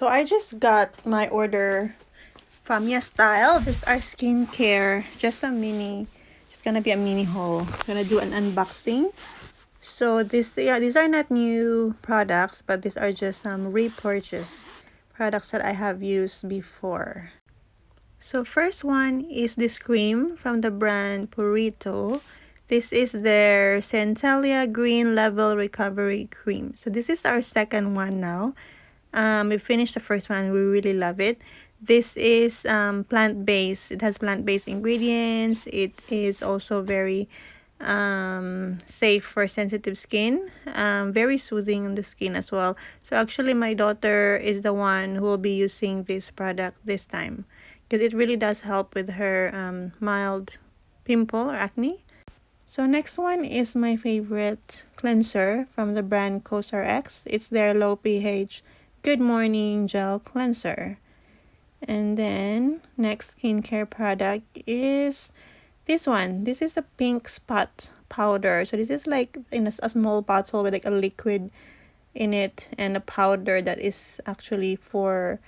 So I just got my order from Yesstyle. This is our skincare, just gonna be a mini haul. Gonna do an unboxing. So these are not new products, but these are just some repurchased products that I have used before. So first one is this cream from the brand PURITO. This is their Centella Green Level Recovery Cream. So this is our second one now. We finished the first one and we really love it. This is plant-based. It has plant-based ingredients. It is also very safe for sensitive skin. Very soothing on the skin as well. So actually my daughter is the one who will be using this product this time, because it really does help with her mild pimple or acne. So next one is my favorite cleanser from the brand COSRX. It's their low pH Good Morning Gel Cleanser. And then next skincare product is this one. This is a pink spot powder. So this is like in a small bottle with like a liquid in it and a powder that is actually for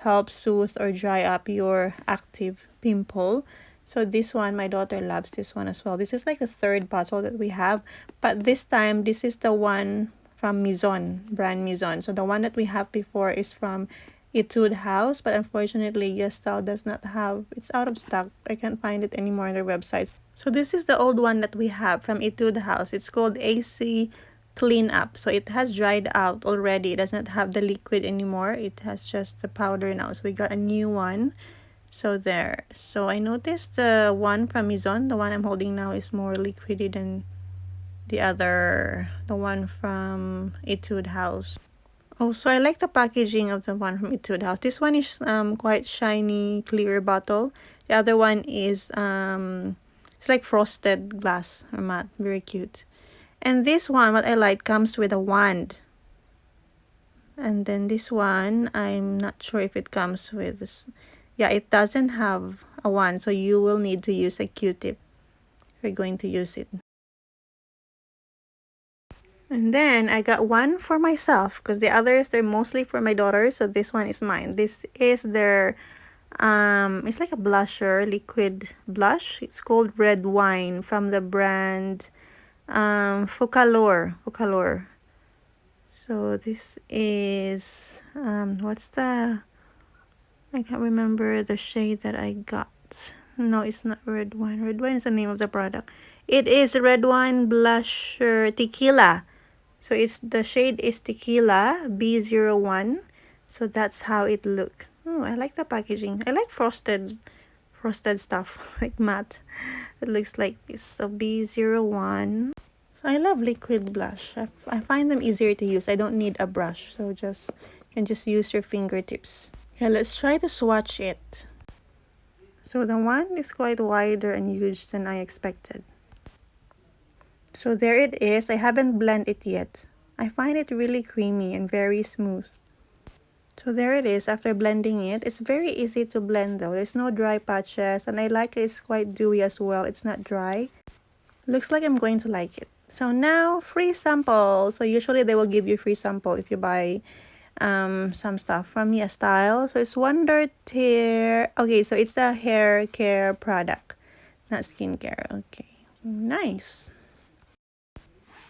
help soothe or dry up your active pimple. So this one, my daughter loves this one as well. This is like the third bottle that we have, but this time this is the one from MIZON, brand MIZON. So the one that we have before is from Etude House, but unfortunately Yesstyle does not have, it's out of stock. I can't find it anymore on their websites. So this is the old one that we have from Etude House. It's called AC Clean Up. So it has dried out already. It doesn't have the liquid anymore. It has just the powder now. So we got a new one. So there. So I noticed the one from MIZON, the one I'm holding now, is more liquidy than the one from Etude House. Also, I like the packaging of the one from Etude House. This one is quite shiny, clear bottle. The other one is it's like frosted glass or matte, very cute. And this one, what I like, comes with a wand. And then this one, I'm not sure if it comes with this. Yeah, it doesn't have a wand, so you will need to use a Q-tip if you're going to use it. And then I got one for myself, because the others, they're mostly for my daughter, so this one is mine. This is their it's like a blusher, liquid blush. It's called Red Wine from the brand Focallure. So this is what's the, I can't remember the shade that I got. No, it's not Red Wine. Red Wine is the name of the product. It is Red Wine Blusher Tequila. So it's, the shade is Tequila B01. So that's how it look. Oh, I like the packaging. I like frosted stuff, like matte. It looks like this. So B01. So I love liquid blush. I find them easier to use. I don't need a brush. So you can just use your fingertips. Okay, let's try to swatch it. So the one is quite wider and huge than I expected. So there it is. I haven't blended it yet. I find it really creamy and very smooth. So there it is after blending it. It's very easy to blend though. There's no dry patches, and I like it's quite dewy as well. It's not dry. Looks like I'm going to like it. So now, free sample. So usually they will give you free sample if you buy some stuff from Yesstyle. So it's Wonder Tear. Okay, so it's the hair care product, not skincare. Okay, nice.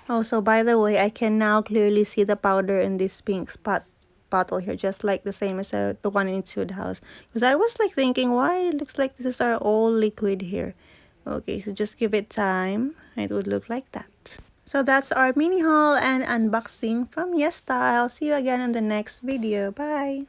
Also, by the way, I can now clearly see the powder in this pink spot bottle here, just like the same as the one in Etude House. Because I was like thinking, why it looks like this is our all liquid here. Okay, so just give it time. It would look like that. So that's our mini haul and unboxing from Yesstyle. See you again in the next video. Bye!